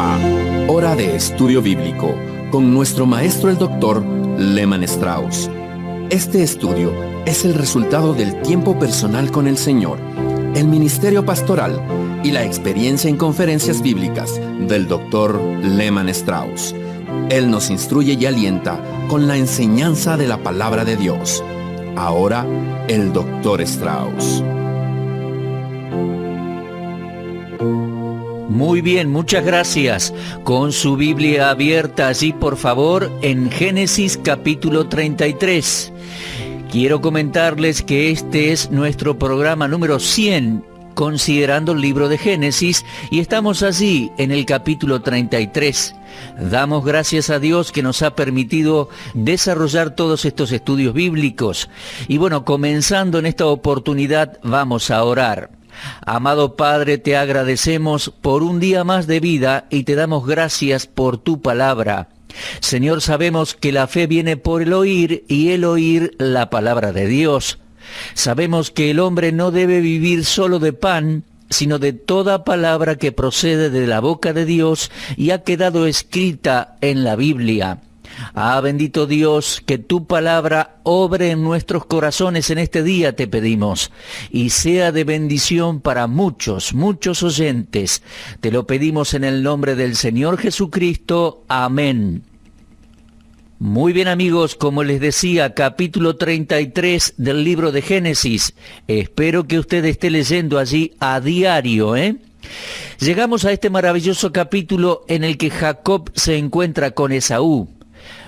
a Hora de Estudio Bíblico con nuestro maestro el Dr. Lehman Strauss. Este estudio es el resultado del tiempo personal con el Señor, el ministerio pastoral y la experiencia en conferencias bíblicas del Dr. Lehman Strauss. Él nos instruye y alienta con la enseñanza de la palabra de Dios. Ahora, el Dr. Strauss. Muy bien, muchas gracias. Con su Biblia abierta allí, por favor, en Génesis capítulo 33. Quiero comentarles que este es nuestro programa número 100, considerando el libro de Génesis, y estamos allí en el capítulo 33. Damos gracias a Dios que nos ha permitido desarrollar todos estos estudios bíblicos. Y bueno, comenzando en esta oportunidad, vamos a orar. Amado Padre, te agradecemos por un día más de vida y te damos gracias por tu palabra. Señor, sabemos que la fe viene por el oír y el oír la palabra de Dios. Sabemos que el hombre no debe vivir solo de pan, sino de toda palabra que procede de la boca de Dios y ha quedado escrita en la Biblia. Ah, bendito Dios, que tu palabra obre en nuestros corazones en este día, te pedimos, y sea de bendición para muchos, muchos oyentes. Te lo pedimos en el nombre del Señor Jesucristo. Amén. Muy bien, amigos, como les decía, capítulo 33 del libro de Génesis. Espero que usted esté leyendo allí a diario, Llegamos a este maravilloso capítulo en el que Jacob se encuentra con Esaú.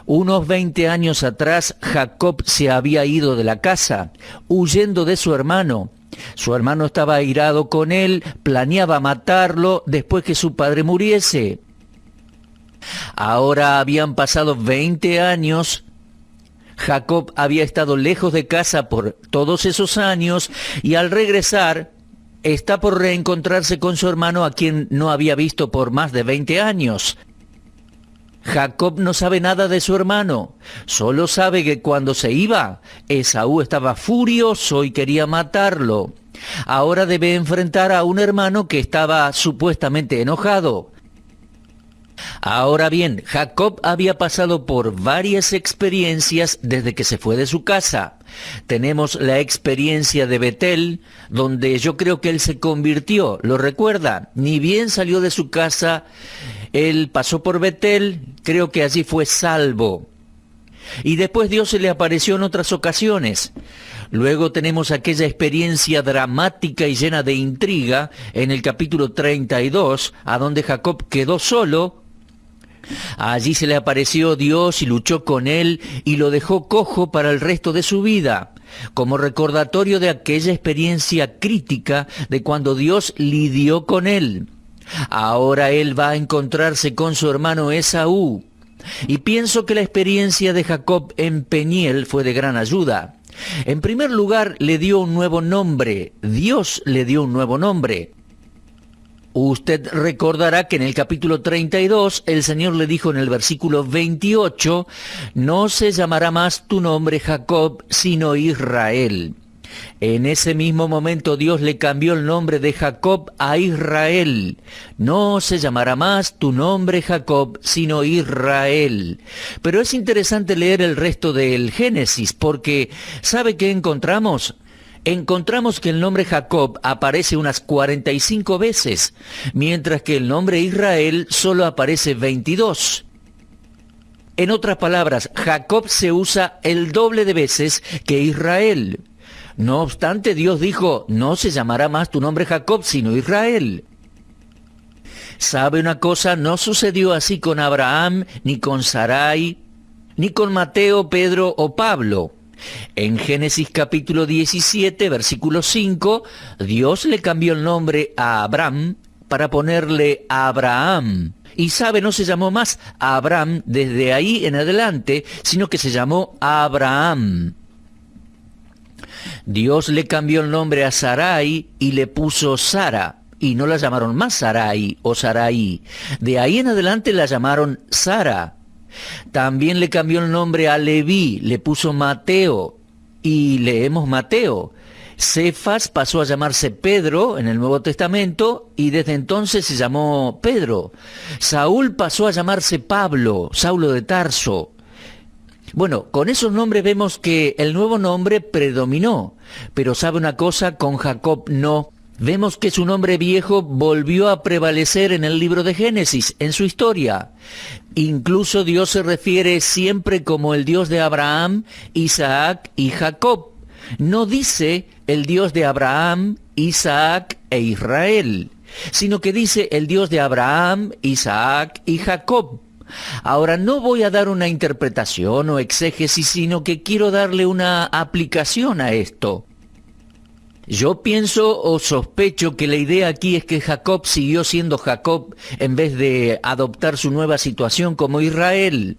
Unos 20 años atrás, Jacob se había ido de la casa, huyendo de su hermano. Su hermano estaba airado con él, planeaba matarlo después que su padre muriese. Ahora habían pasado 20 años. Jacob había estado lejos de casa por todos esos años y al regresar está por reencontrarse con su hermano a quien no había visto por más de 20 años. Jacob no sabe nada de su hermano, solo sabe que cuando se iba, Esaú estaba furioso y quería matarlo. Ahora debe enfrentar a un hermano que estaba supuestamente enojado. Ahora bien, Jacob había pasado por varias experiencias desde que se fue de su casa. Tenemos la experiencia de Betel, donde yo creo que él se convirtió, ¿lo recuerda? Ni bien salió de su casa, él pasó por Betel, creo que allí fue salvo. Y después Dios se le apareció en otras ocasiones. Luego tenemos aquella experiencia dramática y llena de intriga en el capítulo 32, a donde Jacob quedó solo. Allí se le apareció Dios y luchó con él y lo dejó cojo para el resto de su vida, como recordatorio de aquella experiencia crítica de cuando Dios lidió con él. Ahora él va a encontrarse con su hermano Esaú. Y pienso que la experiencia de Jacob en Peniel fue de gran ayuda. En primer lugar, le dio un nuevo nombre. Dios le dio un nuevo nombre. Usted recordará que en el capítulo 32, el Señor le dijo en el versículo 28, no se llamará más tu nombre Jacob, sino Israel. En ese mismo momento Dios le cambió el nombre de Jacob a Israel. No se llamará más tu nombre Jacob, sino Israel. Pero es interesante leer el resto del Génesis, porque ¿sabe qué encontramos? Encontramos que el nombre Jacob aparece unas 45 veces, mientras que el nombre Israel solo aparece 22. En otras palabras, Jacob se usa el doble de veces que Israel. No obstante, Dios dijo, no se llamará más tu nombre Jacob, sino Israel. ¿Sabe una cosa? No sucedió así con Abraham, ni con Sarai, ni con Mateo, Pedro o Pablo. En Génesis capítulo 17, versículo 5, Dios le cambió el nombre a Abraham para ponerle Abraham. Y sabe, no se llamó más Abraham desde ahí en adelante, sino que se llamó Abraham. Dios le cambió el nombre a Sarai y le puso Sara, y no la llamaron más Sarai o Sarai. De ahí en adelante la llamaron Sara. También le cambió el nombre a Leví, le puso Mateo, y leemos Mateo. Cefas pasó a llamarse Pedro en el Nuevo Testamento y desde entonces se llamó Pedro. Saúl pasó a llamarse Pablo, Saulo de Tarso. Bueno, con esos nombres vemos que el nuevo nombre predominó, pero ¿sabe una cosa? Con Jacob no. Vemos que su nombre viejo volvió a prevalecer en el libro de Génesis, en su historia. Incluso Dios se refiere siempre como el Dios de Abraham, Isaac y Jacob. No dice el Dios de Abraham, Isaac e Israel, sino que dice el Dios de Abraham, Isaac y Jacob. Ahora, no voy a dar una interpretación o exégesis, sino que quiero darle una aplicación a esto. Yo pienso o sospecho que la idea aquí es que Jacob siguió siendo Jacob en vez de adoptar su nueva situación como Israel.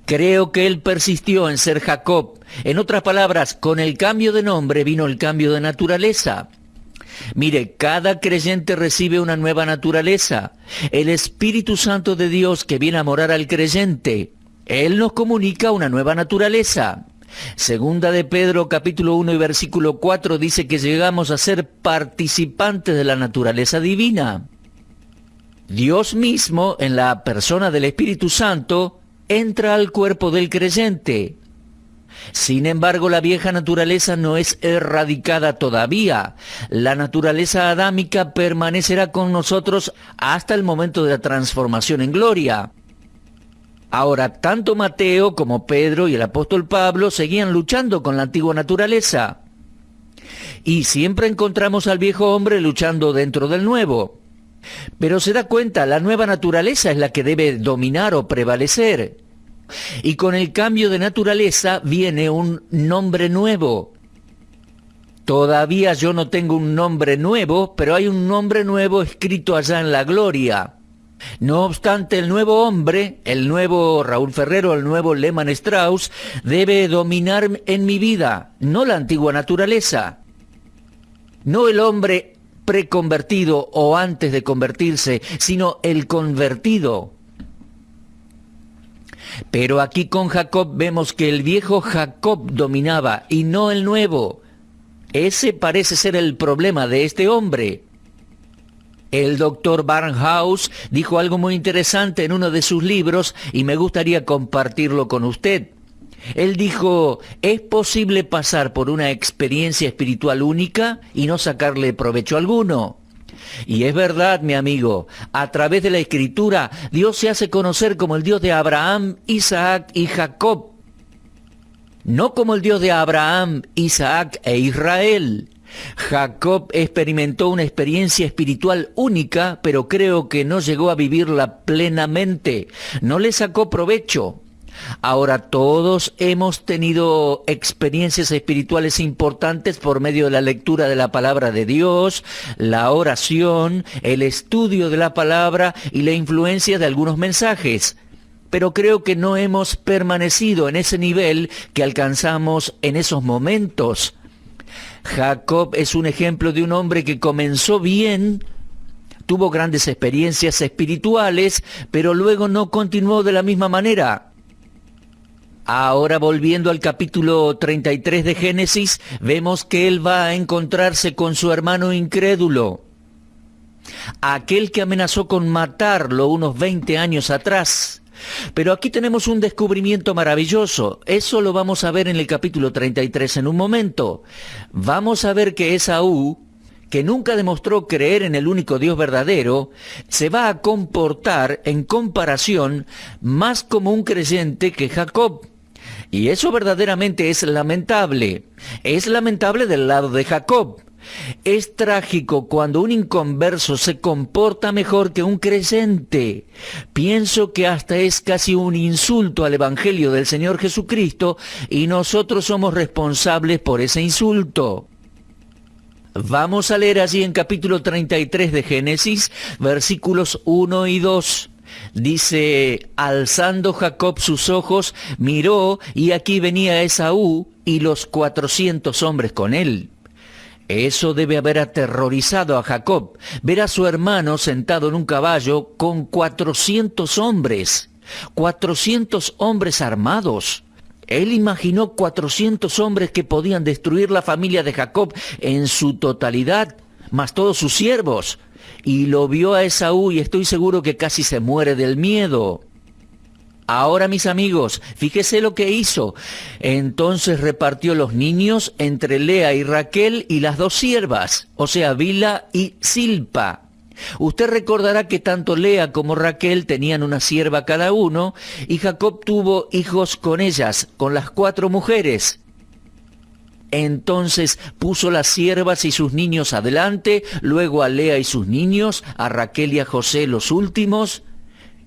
Creo que él persistió en ser Jacob. En otras palabras, con el cambio de nombre vino el cambio de naturaleza. Mire, cada creyente recibe una nueva naturaleza. El Espíritu Santo de Dios que viene a morar al creyente. Él nos comunica una nueva naturaleza. Segunda de Pedro, capítulo 1 y versículo 4, dice que llegamos a ser participantes de la naturaleza divina. Dios mismo, en la persona del Espíritu Santo, entra al cuerpo del creyente. Sin embargo, la vieja naturaleza no es erradicada todavía. La naturaleza adámica permanecerá con nosotros hasta el momento de la transformación en gloria. Ahora, tanto Mateo como Pedro y el apóstol Pablo seguían luchando con la antigua naturaleza. Y siempre encontramos al viejo hombre luchando dentro del nuevo. Pero se da cuenta, la nueva naturaleza es la que debe dominar o prevalecer. Y con el cambio de naturaleza viene un nombre nuevo. Todavía yo no tengo un nombre nuevo, pero hay un nombre nuevo escrito allá en la gloria. No obstante, el nuevo hombre, el nuevo Raúl Ferrero, el nuevo Lehmann Strauss, debe dominar en mi vida, no la antigua naturaleza. No el hombre preconvertido o antes de convertirse, sino el convertido. Pero aquí con Jacob vemos que el viejo Jacob dominaba y no el nuevo. Ese parece ser el problema de este hombre. El doctor Barnhouse dijo algo muy interesante en uno de sus libros y me gustaría compartirlo con usted. Él dijo, ¿es posible pasar por una experiencia espiritual única y no sacarle provecho alguno? Y es verdad, mi amigo, a través de la Escritura, Dios se hace conocer como el Dios de Abraham, Isaac y Jacob. No como el Dios de Abraham, Isaac e Israel. Jacob experimentó una experiencia espiritual única, pero creo que no llegó a vivirla plenamente. No le sacó provecho. Ahora todos hemos tenido experiencias espirituales importantes por medio de la lectura de la palabra de Dios, la oración, el estudio de la palabra y la influencia de algunos mensajes. Pero creo que no hemos permanecido en ese nivel que alcanzamos en esos momentos. Jacob es un ejemplo de un hombre que comenzó bien, tuvo grandes experiencias espirituales, pero luego no continuó de la misma manera. Ahora, volviendo al capítulo 33 de Génesis, vemos que él va a encontrarse con su hermano incrédulo, aquel que amenazó con matarlo unos 20 años atrás. Pero aquí tenemos un descubrimiento maravilloso. Eso lo vamos a ver en el capítulo 33 en un momento. Vamos a ver que Esaú, que nunca demostró creer en el único Dios verdadero, se va a comportar en comparación más como un creyente que Jacob. Y eso verdaderamente es lamentable. Es lamentable del lado de Jacob. Es trágico cuando un inconverso se comporta mejor que un creyente. Pienso que hasta es casi un insulto al Evangelio del Señor Jesucristo y nosotros somos responsables por ese insulto. Vamos a leer allí en capítulo 33 de Génesis, versículos 1 y 2. Dice, alzando Jacob sus ojos, miró y aquí venía Esaú y los 400 hombres con él. Eso debe haber aterrorizado a Jacob, ver a su hermano sentado en un caballo con 400 hombres armados. Él imaginó 400 hombres que podían destruir la familia de Jacob en su totalidad, más todos sus siervos. Y lo vio a Esaú y estoy seguro que casi se muere del miedo. Ahora, mis amigos, fíjese lo que hizo. Entonces repartió los niños entre Lea y Raquel y las dos siervas, o sea, Bilha y Silpa. Usted recordará que tanto Lea como Raquel tenían una sierva cada uno, y Jacob tuvo hijos con ellas, con las 4 mujeres. Entonces puso las siervas y sus niños adelante, luego a Lea y sus niños, a Raquel y a José los últimos.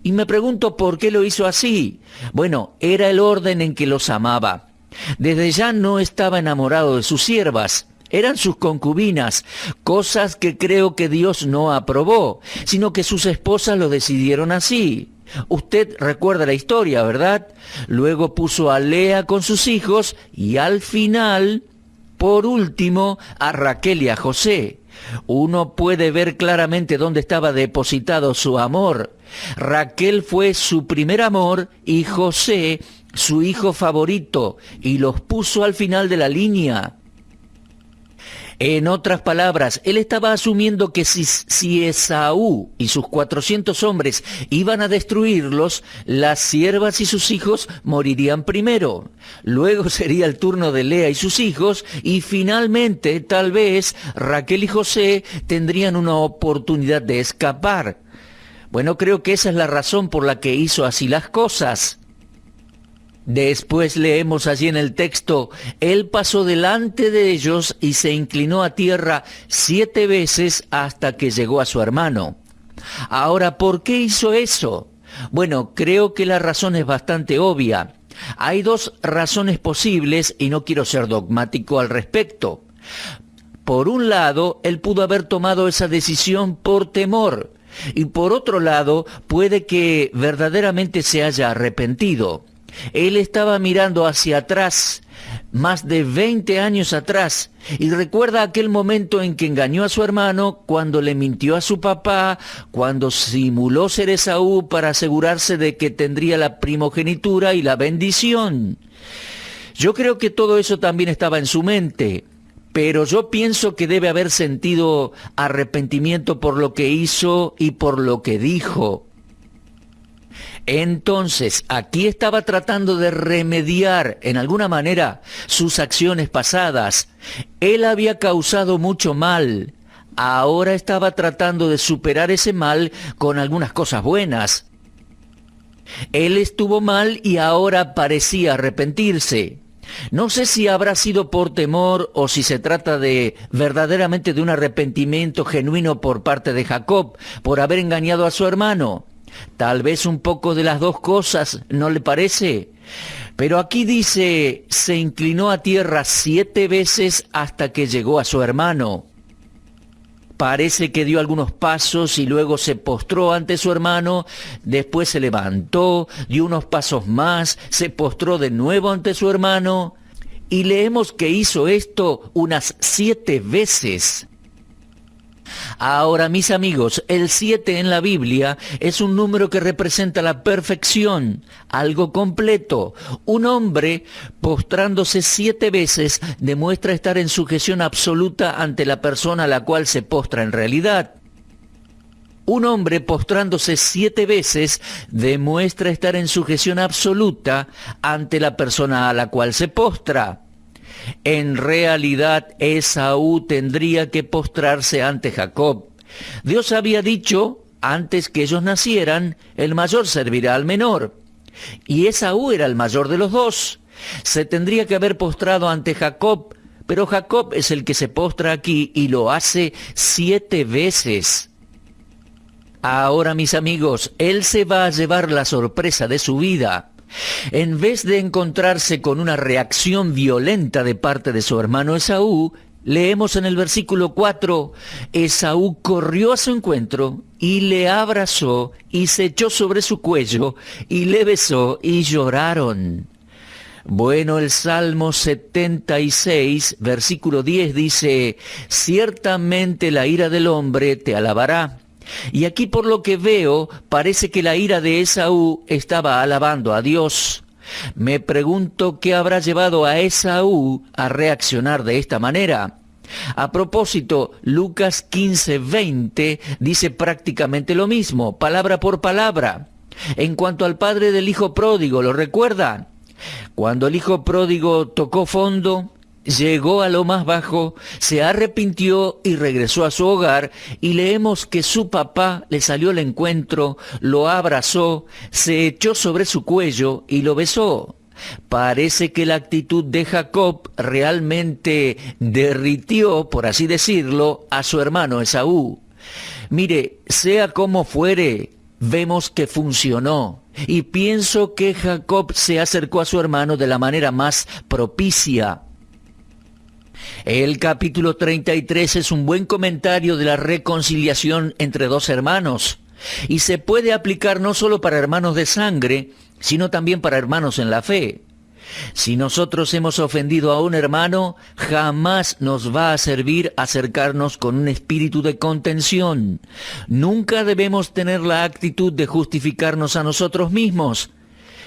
Y me pregunto por qué lo hizo así. Bueno, era el orden en que los amaba. Desde ya no estaba enamorado de sus siervas. Eran sus concubinas, cosas que creo que Dios no aprobó, sino que sus esposas lo decidieron así. Usted recuerda la historia, ¿verdad? Luego puso a Lea con sus hijos y al final, por último, a Raquel y a José. Uno puede ver claramente dónde estaba depositado su amor. Raquel fue su primer amor y José su hijo favorito, y los puso al final de la línea. En otras palabras, él estaba asumiendo que si Esaú y sus 400 hombres iban a destruirlos, las siervas y sus hijos morirían primero. Luego sería el turno de Lea y sus hijos, y finalmente, tal vez, Raquel y José tendrían una oportunidad de escapar. Bueno, creo que esa es la razón por la que hizo así las cosas. Después leemos allí en el texto, él pasó delante de ellos y se inclinó a tierra 7 veces hasta que llegó a su hermano. Ahora, ¿por qué hizo eso? Bueno, creo que la razón es bastante obvia. Hay 2 razones posibles y no quiero ser dogmático al respecto. Por un lado, él pudo haber tomado esa decisión por temor, y por otro lado, puede que verdaderamente se haya arrepentido. Él estaba mirando hacia atrás, más de 20 años atrás, y recuerda aquel momento en que engañó a su hermano, cuando le mintió a su papá, cuando simuló ser Esaú para asegurarse de que tendría la primogenitura y la bendición. Yo creo que todo eso también estaba en su mente, pero yo pienso que debe haber sentido arrepentimiento por lo que hizo y por lo que dijo. Entonces, aquí estaba tratando de remediar, en alguna manera, sus acciones pasadas. Él había causado mucho mal. Ahora estaba tratando de superar ese mal con algunas cosas buenas. Él estuvo mal y ahora parecía arrepentirse. No sé si habrá sido por temor o si se trata verdaderamente de un arrepentimiento genuino por parte de Jacob, por haber engañado a su hermano. Tal vez un poco de las 2 cosas, ¿no le parece? Pero aquí dice, se inclinó a tierra 7 veces hasta que llegó a su hermano. Parece que dio algunos pasos y luego se postró ante su hermano, después se levantó, dio unos pasos más, se postró de nuevo ante su hermano, y leemos que hizo esto unas 7 veces. Ahora, mis amigos, el 7 en la Biblia es un número que representa la perfección, algo completo. Un hombre postrándose 7 veces demuestra estar en sujeción absoluta ante la persona a la cual se postra en realidad. Un hombre postrándose 7 veces demuestra estar en sujeción absoluta ante la persona a la cual se postra. En realidad, Esaú tendría que postrarse ante Jacob. Dios había dicho, antes que ellos nacieran, el mayor servirá al menor. Y Esaú era el mayor de los 2. Se tendría que haber postrado ante Jacob, pero Jacob es el que se postra aquí y lo hace 7 veces. Ahora, mis amigos, él se va a llevar la sorpresa de su vida. En vez de encontrarse con una reacción violenta de parte de su hermano Esaú, leemos en el versículo 4, Esaú corrió a su encuentro y le abrazó y se echó sobre su cuello y le besó y lloraron. Bueno, el Salmo 76, versículo 10 dice, ciertamente la ira del hombre te alabará. Y aquí por lo que veo, parece que la ira de Esaú estaba alabando a Dios. Me pregunto qué habrá llevado a Esaú a reaccionar de esta manera. A propósito, Lucas 15:20 dice prácticamente lo mismo, palabra por palabra. En cuanto al padre del hijo pródigo, ¿lo recuerdan? Cuando el hijo pródigo tocó fondo, llegó a lo más bajo, se arrepintió y regresó a su hogar, y leemos que su papá le salió al encuentro, lo abrazó, se echó sobre su cuello y lo besó. Parece que la actitud de Jacob realmente derritió, por así decirlo, a su hermano Esaú. Mire, sea como fuere, vemos que funcionó. Y pienso que Jacob se acercó a su hermano de la manera más propicia. El capítulo 33 es un buen comentario de la reconciliación entre dos hermanos. Y se puede aplicar no solo para hermanos de sangre, sino también para hermanos en la fe. Si nosotros hemos ofendido a un hermano, jamás nos va a servir acercarnos con un espíritu de contención. Nunca debemos tener la actitud de justificarnos a nosotros mismos.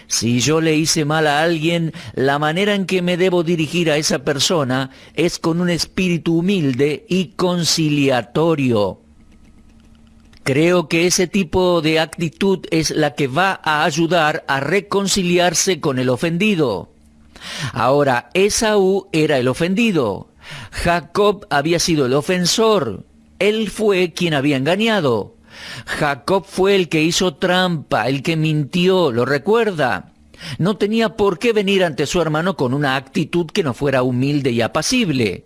Si yo le hice mal a alguien, la manera en que me debo dirigir a esa persona es con un espíritu humilde y conciliatorio. Creo que ese tipo de actitud es la que va a ayudar a reconciliarse con el ofendido. Ahora, Esaú era el ofendido. Jacob había sido el ofensor. Él fue quien había engañado. Jacob fue el que hizo trampa, el que mintió, ¿lo recuerda? No tenía por qué venir ante su hermano con una actitud que no fuera humilde y apacible.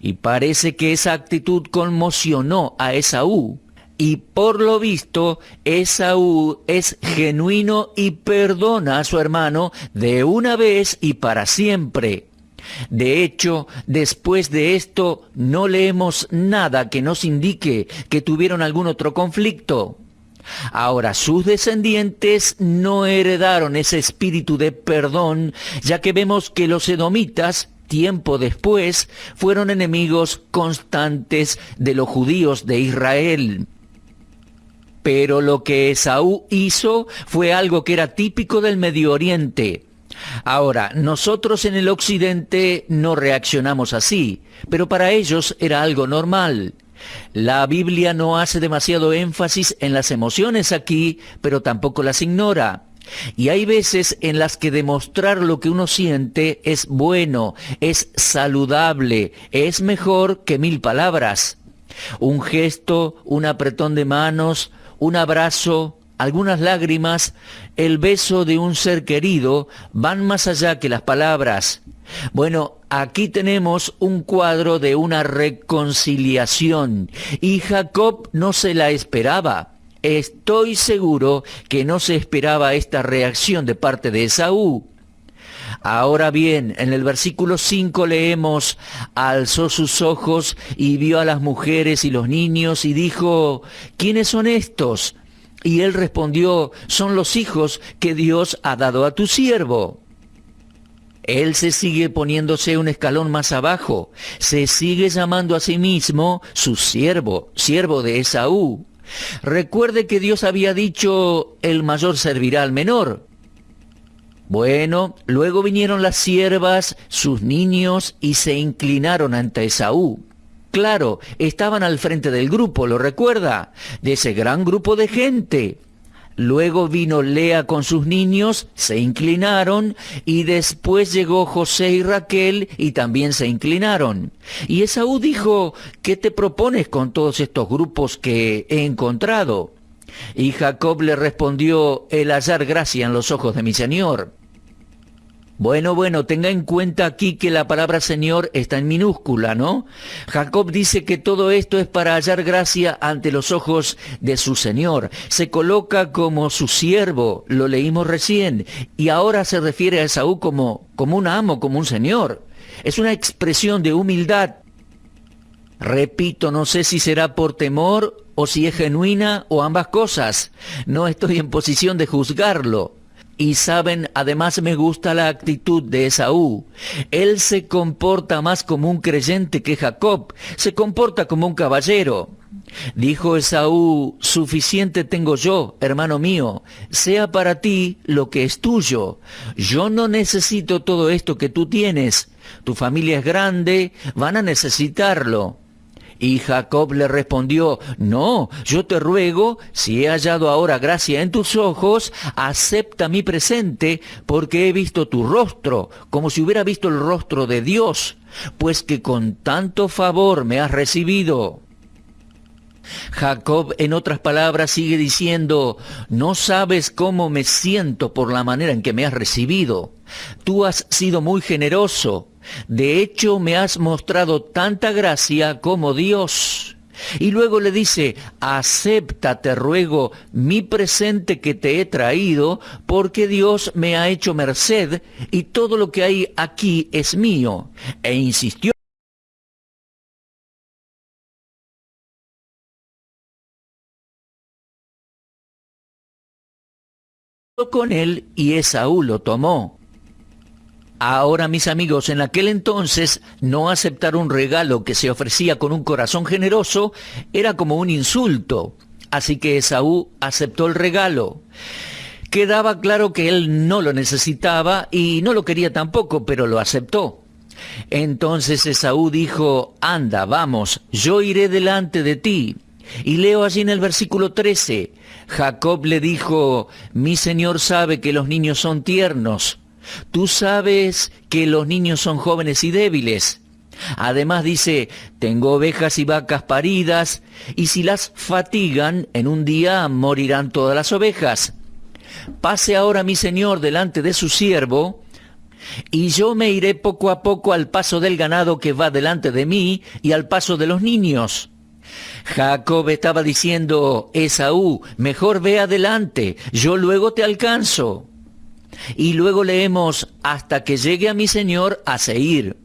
Y parece que esa actitud conmocionó a Esaú. Y por lo visto, Esaú es genuino y perdona a su hermano de una vez y para siempre. De hecho, después de esto, no leemos nada que nos indique que tuvieron algún otro conflicto. Ahora, sus descendientes no heredaron ese espíritu de perdón, ya que vemos que los edomitas, tiempo después, fueron enemigos constantes de los judíos de Israel. Pero lo que Esaú hizo fue algo que era típico del Medio Oriente. Ahora, nosotros en el occidente no reaccionamos así, pero para ellos era algo normal. La Biblia no hace demasiado énfasis en las emociones aquí, pero tampoco las ignora. Y hay veces en las que demostrar lo que uno siente es bueno, es saludable, es mejor que 1000 palabras. Un gesto, un apretón de manos, un abrazo, algunas lágrimas, el beso de un ser querido van más allá que las palabras. Bueno, aquí tenemos un cuadro de una reconciliación y Jacob no se la esperaba. Estoy seguro que no se esperaba esta reacción de parte de Esaú. Ahora bien, en el versículo 5 leemos, alzó sus ojos y vio a las mujeres y los niños y dijo, ¿quiénes son estos? Y él respondió, son los hijos que Dios ha dado a tu siervo. Él se sigue poniéndose un escalón más abajo, se sigue llamando a sí mismo su siervo, siervo de Esaú. Recuerde que Dios había dicho, el mayor servirá al menor. Bueno, luego vinieron las siervas, sus niños, y se inclinaron ante Esaú. Claro, estaban al frente del grupo, ¿lo recuerda? De ese gran grupo de gente. Luego vino Lea con sus niños, se inclinaron, y después llegó José y Raquel, y también se inclinaron. Y Esaú dijo, ¿qué te propones con todos estos grupos que he encontrado? Y Jacob le respondió, el hallar gracia en los ojos de mi señor. Bueno, tenga en cuenta aquí que la palabra Señor está en minúscula, ¿no? Jacob dice que todo esto es para hallar gracia ante los ojos de su Señor. Se coloca como su siervo, lo leímos recién, y ahora se refiere a Esaú como un amo, como un señor. Es una expresión de humildad. Repito, no sé si será por temor o si es genuina o ambas cosas. No estoy en posición de juzgarlo. Y saben, además me gusta la actitud de Esaú. Él se comporta más como un creyente que Jacob, se comporta como un caballero. Dijo Esaú: suficiente tengo yo, hermano mío, sea para ti lo que es tuyo. Yo no necesito todo esto que tú tienes. Tu familia es grande, van a necesitarlo. Y Jacob le respondió: no, yo te ruego, si he hallado ahora gracia en tus ojos, acepta mi presente, porque he visto tu rostro, como si hubiera visto el rostro de Dios, pues que con tanto favor me has recibido. Jacob, en otras palabras, sigue diciendo: no sabes cómo me siento por la manera en que me has recibido. Tú has sido muy generoso. De hecho, me has mostrado tanta gracia como Dios. Y luego le dice: acepta, te ruego, mi presente que te he traído, porque Dios me ha hecho merced, y todo lo que hay aquí es mío. E insistió con él, y Esaú lo tomó. Ahora, mis amigos, en aquel entonces no aceptar un regalo que se ofrecía con un corazón generoso era como un insulto. Así que Esaú aceptó el regalo. Quedaba claro que él no lo necesitaba y no lo quería tampoco, pero lo aceptó. Entonces Esaú dijo: anda, vamos, yo iré delante de ti. Y leo allí en el versículo 13, Jacob le dijo: mi señor sabe que los niños son tiernos. Tú sabes que los niños son jóvenes y débiles. Además dice: tengo ovejas y vacas paridas, y si las fatigan, en un día morirán todas las ovejas. Pase ahora mi señor delante de su siervo, y yo me iré poco a poco al paso del ganado que va delante de mí, y al paso de los niños. Jacob estaba diciendo: Esaú, mejor ve adelante, yo luego te alcanzo. Y luego leemos: hasta que llegue a mi señor a Seir.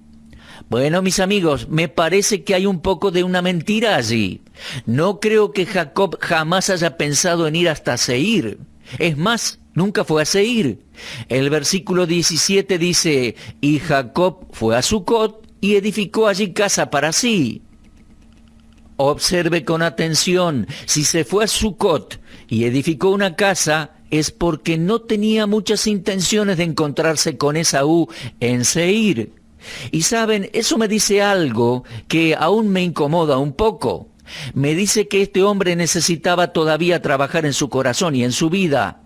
Bueno, mis amigos, me parece que hay un poco de una mentira allí. No creo que Jacob jamás haya pensado en ir hasta Seir. Es más, nunca fue a Seir. El versículo 17 dice: y Jacob fue a Sucot y edificó allí casa para sí. Observe con atención: si se fue a Sucot y edificó una casa, es porque no tenía muchas intenciones de encontrarse con Esaú en Seir. Y saben, eso me dice algo que aún me incomoda un poco. Me dice que este hombre necesitaba todavía trabajar en su corazón y en su vida.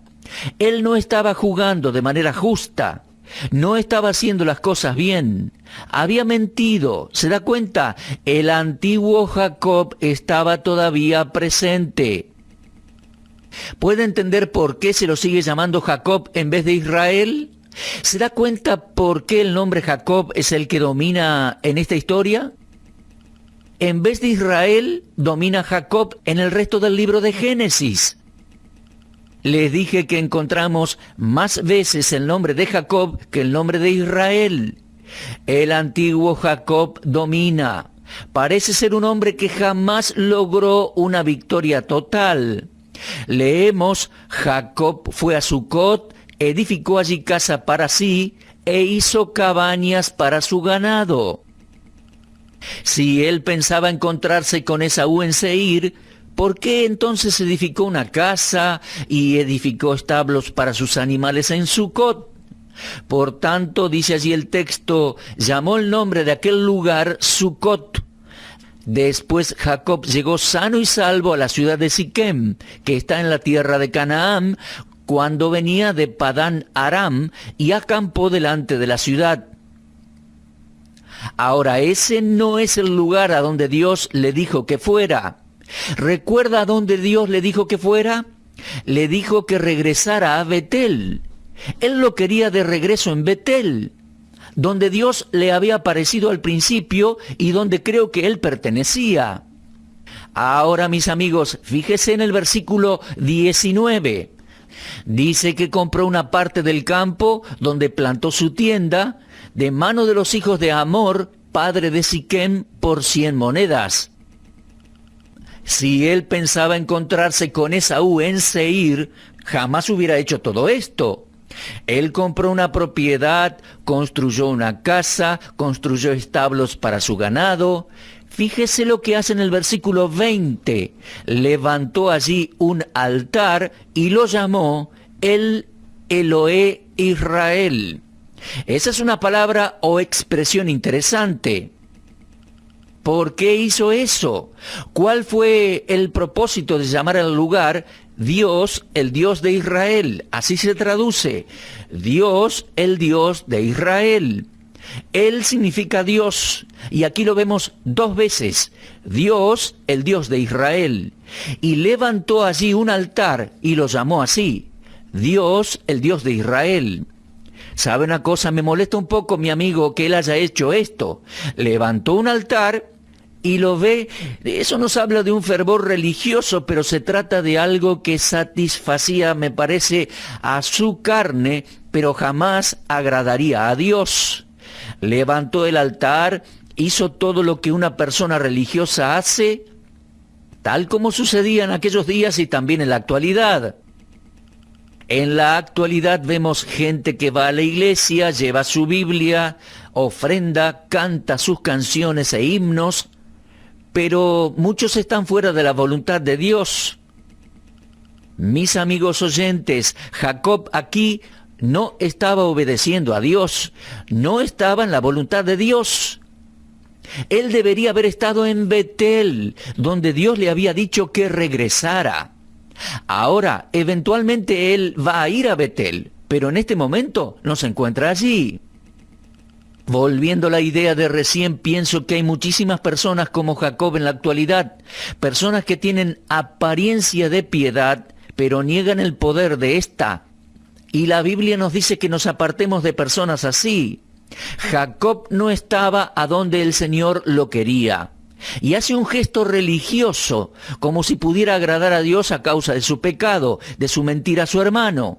Él no estaba jugando de manera justa. No estaba haciendo las cosas bien. Había mentido. ¿Se da cuenta? El antiguo Jacob estaba todavía presente. ¿Puede entender por qué se lo sigue llamando Jacob en vez de Israel? ¿Se da cuenta por qué el nombre Jacob es el que domina en esta historia? En vez de Israel, domina Jacob en el resto del libro de Génesis. Les dije que encontramos más veces el nombre de Jacob que el nombre de Israel. El antiguo Jacob domina. Parece ser un hombre que jamás logró una victoria total. Leemos: Jacob fue a Sucot, edificó allí casa para sí e hizo cabañas para su ganado. Si él pensaba encontrarse con Esaú en Seir, ¿por qué entonces edificó una casa y edificó establos para sus animales en Sucot? Por tanto, dice allí el texto, llamó el nombre de aquel lugar Sucot. Después Jacob llegó sano y salvo a la ciudad de Siquem, que está en la tierra de Canaán, cuando venía de Padán Aram, y acampó delante de la ciudad. Ahora, ese no es el lugar a donde Dios le dijo que fuera. ¿Recuerda a dónde Dios le dijo que fuera? Le dijo que regresara a Betel. Él lo quería de regreso en Betel, donde Dios le había aparecido al principio y donde creo que él pertenecía. Ahora, mis amigos, fíjese en el versículo 19. Dice que compró una parte del campo donde plantó su tienda de mano de los hijos de Hamor, padre de Siquem, por 100 monedas. Si él pensaba encontrarse con Esaú en Seir, jamás hubiera hecho todo esto. Él compró una propiedad, construyó una casa, construyó establos para su ganado. Fíjese lo que hace en el versículo 20. Levantó allí un altar y lo llamó el Elohe Israel. Esa es una palabra o expresión interesante. ¿Por qué hizo eso? ¿Cuál fue el propósito de llamar al lugar Dios, el Dios de Israel? Así se traduce. Dios, el Dios de Israel. Él significa Dios, y aquí lo vemos 2 veces. Dios, el Dios de Israel. Y levantó allí un altar y lo llamó así. Dios, el Dios de Israel. ¿Sabe una cosa? Me molesta un poco, mi amigo, que él haya hecho esto. Levantó un altar y lo ve. Eso nos habla de un fervor religioso, pero se trata de algo que satisfacía, me parece, a su carne, pero jamás agradaría a Dios. Levantó el altar, hizo todo lo que una persona religiosa hace, tal como sucedía en aquellos días y también en la actualidad. En la actualidad vemos gente que va a la iglesia, lleva su Biblia, ofrenda, canta sus canciones e himnos, pero muchos están fuera de la voluntad de Dios. Mis amigos oyentes, Jacob aquí no estaba obedeciendo a Dios, no estaba en la voluntad de Dios. Él debería haber estado en Betel, donde Dios le había dicho que regresara. Ahora, eventualmente él va a ir a Betel, pero en este momento no se encuentra allí. Volviendo a la idea de recién, pienso que hay muchísimas personas como Jacob en la actualidad, personas que tienen apariencia de piedad, pero niegan el poder de esta. Y la Biblia nos dice que nos apartemos de personas así. Jacob no estaba a donde el Señor lo quería. Y hace un gesto religioso, como si pudiera agradar a Dios a causa de su pecado, de su mentira a su hermano.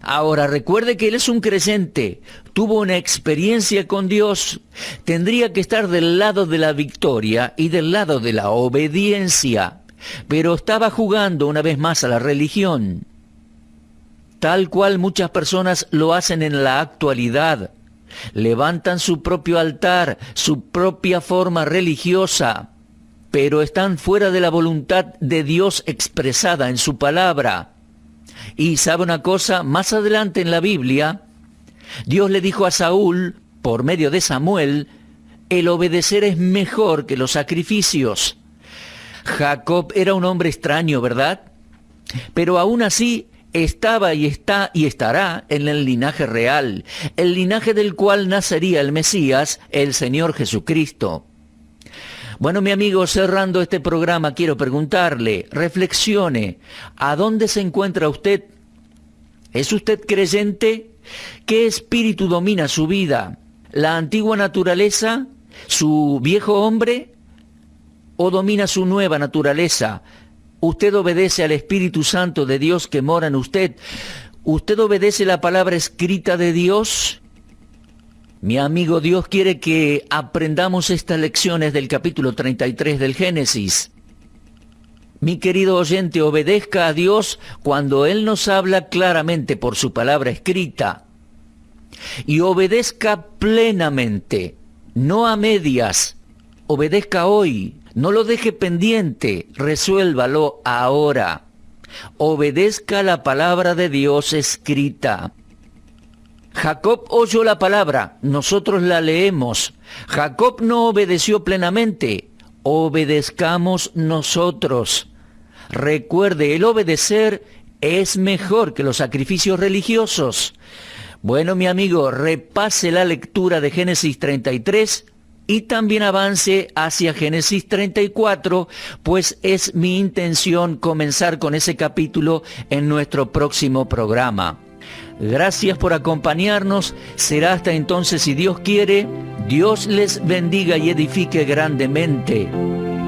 Ahora, recuerde que él es un creyente, tuvo una experiencia con Dios, tendría que estar del lado de la victoria y del lado de la obediencia, pero estaba jugando una vez más a la religión, tal cual muchas personas lo hacen en la actualidad. Levantan su propio altar, su propia forma religiosa, pero están fuera de la voluntad de Dios expresada en su palabra. Y sabe una cosa, más adelante en la Biblia, Dios le dijo a Saúl, por medio de Samuel, el obedecer es mejor que los sacrificios. Jacob era un hombre extraño, ¿verdad? Pero aún así, estaba y está y estará en el linaje real, el linaje del cual nacería el Mesías, el Señor Jesucristo. Bueno, mi amigo, cerrando este programa, quiero preguntarle, reflexione, ¿a dónde se encuentra usted? ¿Es usted creyente? ¿Qué espíritu domina su vida? ¿La antigua naturaleza? ¿Su viejo hombre? ¿O domina su nueva naturaleza? ¿Usted obedece al Espíritu Santo de Dios que mora en usted? ¿Usted obedece la palabra escrita de Dios? Mi amigo, Dios quiere que aprendamos estas lecciones del capítulo 33 del Génesis. Mi querido oyente, obedezca a Dios cuando Él nos habla claramente por su palabra escrita. Y obedezca plenamente, no a medias. Obedezca hoy. No lo deje pendiente, resuélvalo ahora. Obedezca la palabra de Dios escrita. Jacob oyó la palabra, nosotros la leemos. Jacob no obedeció plenamente, obedezcamos nosotros. Recuerde, el obedecer es mejor que los sacrificios religiosos. Bueno, mi amigo, repase la lectura de Génesis 33 y también avance hacia Génesis 34, pues es mi intención comenzar con ese capítulo en nuestro próximo programa. Gracias por acompañarnos. Será hasta entonces, si Dios quiere. Dios les bendiga y edifique grandemente.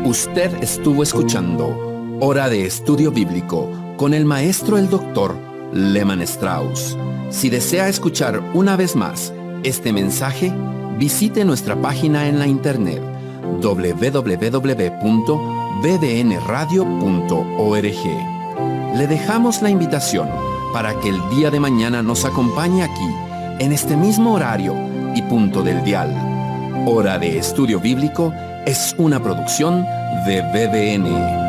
Usted estuvo escuchando Hora de Estudio Bíblico con el maestro el doctor Lehman Strauss. Si desea escuchar una vez más este mensaje, visite nuestra página en la internet www.bbnradio.org. Le dejamos la invitación para que el día de mañana nos acompañe aquí, en este mismo horario y punto del dial. Hora de Estudio Bíblico es una producción de BDN.